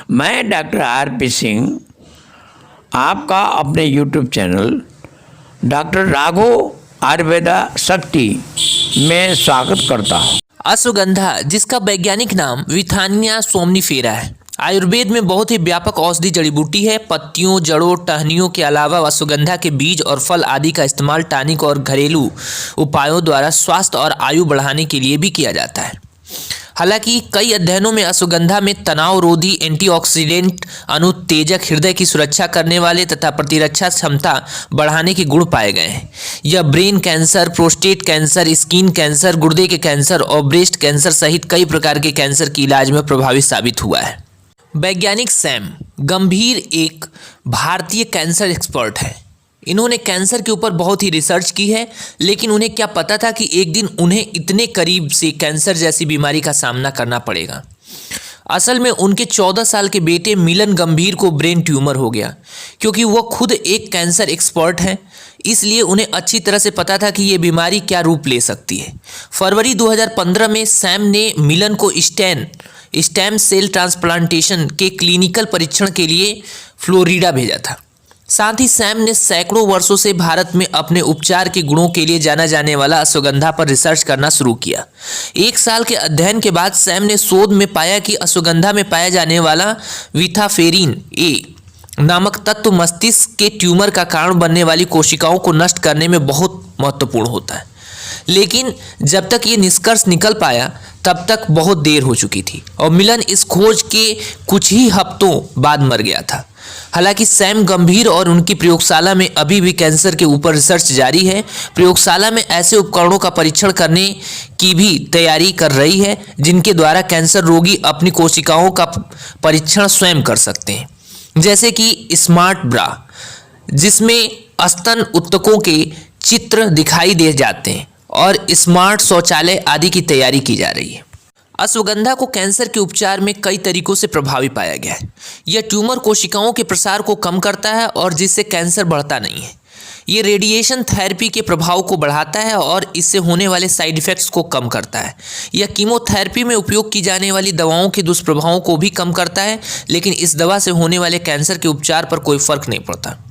मैं doctor RP. Singh आपका अपने YouTube channel doctor Raghav Ayurveda शक्ति में स्वागत करता हूँ। अश्वगंधा, जिसका वैज्ञानिक नाम विथानिया सोमनिफेरा है, आयुर्वेद में बहुत ही व्यापक औषधि जड़ी बूटी है। पत्तियों, जड़ों, टहनियों के अलावा अश्वगंधा के बीज और फल आदि का इस्तेमाल टॉनिक और घरेलू उपायों द्वारा स्वास्थ्य और आयु बढ़ाने के लिए भी किया जाता है। हालांकि कई अध्ययनों में अश्वगंधा में तनाव रोधी, एंटीऑक्सीडेंट, अनुत्तेजक, हृदय की सुरक्षा करने वाले तथा प्रतिरक्षा क्षमता बढ़ाने के गुण पाए गए हैं। यह brain cancer, prostate cancer, skin cancer, गुर्दे के कैंसर और ब्रेस्ट कैंसर सहित कई प्रकार के कैंसर के इलाज में प्रभावी साबित हुआ है। वैज्ञानिक सैम गंभीर एक भारतीय कैंसर एक्सपर्ट हैं। इन्होंने कैंसर के ऊपर बहुत ही रिसर्च की है, लेकिन उन्हें क्या पता था कि एक दिन उन्हें इतने करीब से कैंसर जैसी बीमारी का सामना करना पड़ेगा। असल में उनके 14 साल के बेटे मिलन गंभीर को ब्रेन ट्यूमर हो गया। क्योंकि वो खुद एक कैंसर एक्सपर्ट हैं, इसलिए उन्हें अच्छी तरह से पता था कि ये बीमारी क्या रूप ले सकती है। फरवरी 2015 में सैम ने मिलन को स्टेम सेल ट्रांसप्लांटेशन के क्लिनिकल परीक्षण के लिए फ्लोरिडा भेजा था। साथ ही सैम ने सैकड़ों वर्षों से भारत में अपने उपचार के गुणों के लिए जाना जाने वाला अश्वगंधा पर रिसर्च करना शुरू किया। 1 साल के अध्ययन के बाद सैम ने शोध में पाया कि अश्वगंधा में पाया जाने वाला विथाफेरिन ए नामक तत्व मस्तिष्क के ट्यूमर का कारण बनने वाली कोशिकाओं को नष्ट करने में बहुत महत्वपूर्ण होता है। लेकिन जब तक ये निष्कर्ष निकल पाया तब तक बहुत देर हो चुकी थी और मिलन इस खोज के कुछ ही हफ्तों बाद मर गया था। हालांकि सैम गंभीर और उनकी प्रयोगशाला में अभी भी कैंसर के ऊपर रिसर्च जारी है। प्रयोगशाला में ऐसे उपकरणों का परीक्षण करने की भी तैयारी कर रही है जिनके द्वारा कैंसर रोगी अपनी कोशिकाओं का परीक्षण स्वयं कर सकते हैं, जैसे कि स्मार्ट ब्रा, जिसमें स्तन ऊतकों के चित्र दिखाई दे जाते हैं, और स्मार्ट शौचालय आदि की तैयारी की जा रही है। अश्वगंधा को कैंसर के उपचार में कई तरीकों से प्रभावी पाया गया है। यह ट्यूमर कोशिकाओं के प्रसार को कम करता है और जिससे कैंसर बढ़ता नहीं है। ये रेडिएशन थेरेपी के प्रभाव को बढ़ाता है और इससे होने वाले साइड इफ़ेक्ट्स को कम करता है। यह कीमोथेरेपी में उपयोग की जाने वाली दवाओं के दुष्प्रभावों को भी कम करता है, लेकिन इस दवा से होने वाले कैंसर के उपचार पर कोई फर्क नहीं पड़ता।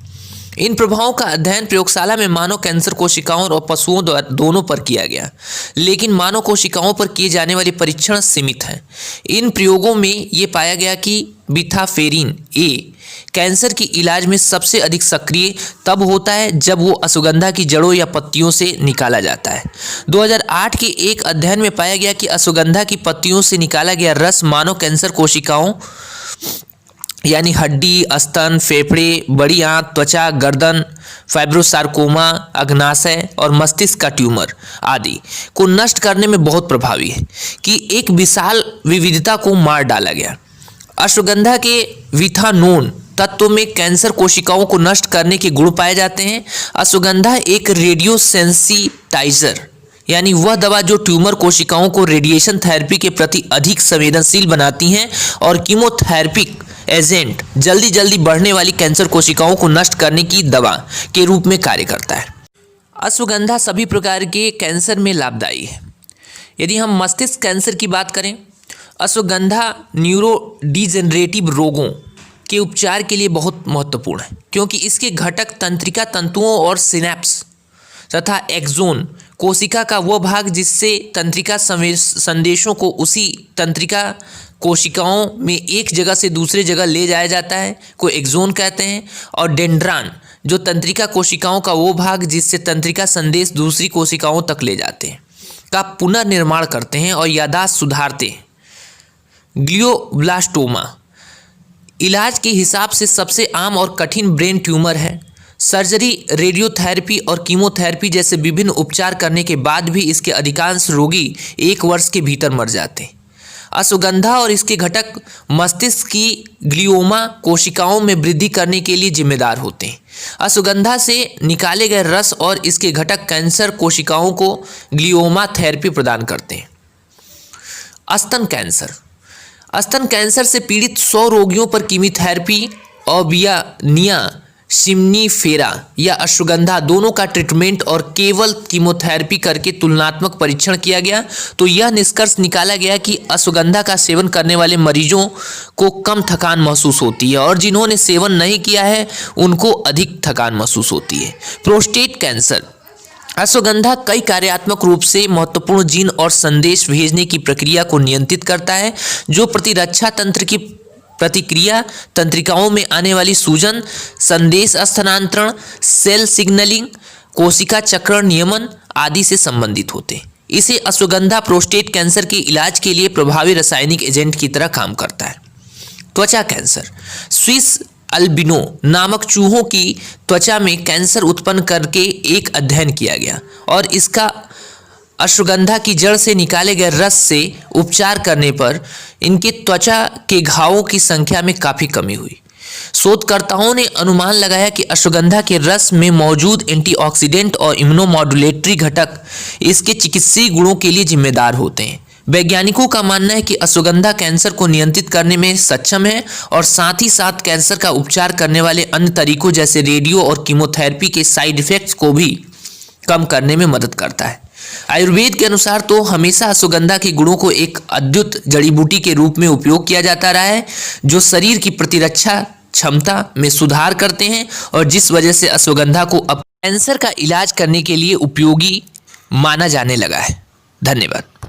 इन प्रभावों का अध्ययन प्रयोगशाला में मानव कैंसर कोशिकाओं और पशुओं दोनों पर किया गया, लेकिन मानव कोशिकाओं पर किए जाने वाले परीक्षण सीमित हैं। इन प्रयोगों में ये पाया गया कि विथाफेरिन ए कैंसर के इलाज में सबसे अधिक सक्रिय तब होता है जब वो अश्वगंधा की जड़ों या पत्तियों से निकाला जाता है। 2008 के एक अध्ययन में पाया गया कि अश्वगंधा की पत्तियों से निकाला गया रस मानव कैंसर कोशिकाओं यानी हड्डी, स्तन, फेफड़े, बड़ी आंत, त्वचा, गर्दन, फाइब्रोसार्कोमा, अग्नाशय और मस्तिष्क का ट्यूमर आदि को नष्ट करने में बहुत प्रभावी है कि एक विशाल विविधता को मार डाला गया। अश्वगंधा के विथानोन तत्व में कैंसर कोशिकाओं को नष्ट करने के गुण पाए जाते हैं। अश्वगंधा एक रेडियो सेंसिटाइजर यानी वह दवा जो ट्यूमर कोशिकाओं को रेडिएशन थेरेपी के प्रति अधिक संवेदनशील बनाती हैं और कीमोथेरेपिक एजेंट जल्दी बढ़ने वाली कैंसर कोशिकाओं को नष्ट करने की दवा के रूप में कार्य करता है। अश्वगंधा सभी प्रकार के कैंसर में लाभदायी है। यदि हम मस्तिष्क कैंसर की बात करें, अश्वगंधा न्यूरो डिजेनरेटिव रोगों के उपचार के लिए बहुत महत्वपूर्ण है, क्योंकि इसके घटक तंत्रिका तंतुओं और सिनेप्स तथा एक्सोन कोशिका का वह भाग जिससे तंत्रिका संदेशों को उसी तंत्रिका कोशिकाओं में एक जगह से दूसरे जगह ले जाया जाता है को एक्सोन कहते हैं, और डेंड्रान जो तंत्रिका कोशिकाओं का वो भाग जिससे तंत्रिका संदेश दूसरी कोशिकाओं तक ले जाते हैं का पुनर्निर्माण करते हैं और याददाश्त सुधारते हैं। ग्लियोब्लास्टोमा इलाज के हिसाब से सबसे आम और कठिन ब्रेन ट्यूमर है। सर्जरी, रेडियोथेरेपी और कीमोथेरेपी जैसे विभिन्न उपचार करने के बाद भी इसके अधिकांश रोगी 1 वर्ष के भीतर मर जाते हैं। अश्वगंधा और इसके घटक मस्तिष्क की ग्लियोमा कोशिकाओं में वृद्धि करने के लिए जिम्मेदार होते हैं। अश्वगंधा से निकाले गए रस और इसके घटक कैंसर कोशिकाओं को ग्लियोमा थेरेपी प्रदान करते हैं। स्तन कैंसर स्तन कैंसर से पीड़ित 100 रोगियों पर कीमोथेरेपी और बियानिया सिम्नीफेरा या अश्वगंधा दोनों का ट्रीटमेंट और केवल कीमोथेरेपी करके तुलनात्मक परीक्षण किया गया, तो यह निष्कर्ष निकाला गया कि अश्वगंधा का सेवन करने वाले मरीजों को कम थकान महसूस होती है और जिन्होंने सेवन नहीं किया है उनको अधिक थकान महसूस होती है। Prostate cancer. अश्वगंधा कई कार्यात्मक रूप से महत्वपूर्ण जीन और संदेश भेजने की प्रक्रिया को नियंत्रित करता है, जो प्रतिरक्षा तंत्र की प्रतिक्रिया तंत्रिकाओं में आने वाली सूजन, संदेश स्थानांतरण, सेल सिग्नलिंग, कोशिका चक्रण नियमन आदि से संबंधित होते हैं। इसे अश्वगंधा प्रोस्टेट कैंसर के इलाज के लिए प्रभावी रासायनिक एजेंट की तरह काम करता है। त्वचा कैंसर। स्विस अल्बिनो नामक चूहों की त्वचा में कैंसर उत्पन्न करके एक अध्ययन किया गया और इसका अश्वगंधा की जड़ से निकाले गए रस से उपचार करने पर इनके त्वचा के घावों की संख्या में काफ़ी कमी हुई। शोधकर्ताओं ने अनुमान लगाया कि अश्वगंधा के रस में मौजूद एंटीऑक्सीडेंट और इम्यूनोमॉड्यूलेटरी घटक इसके चिकित्सीय गुणों के लिए जिम्मेदार होते हैं। वैज्ञानिकों का मानना है कि अश्वगंधा कैंसर को नियंत्रित करने में सक्षम है और साथ ही साथ कैंसर का उपचार करने वाले अन्य तरीकों जैसे रेडियो और कीमोथेरेपी के साइड इफेक्ट्स को भी कम करने में मदद करता है। आयुर्वेद के अनुसार तो हमेशा अश्वगंधा के गुणों को एक अद्भुत जड़ी बूटी के रूप में उपयोग किया जाता रहा है, जो शरीर की प्रतिरक्षा क्षमता में सुधार करते हैं और जिस वजह से अश्वगंधा को अब कैंसर का इलाज करने के लिए उपयोगी माना जाने लगा है। धन्यवाद।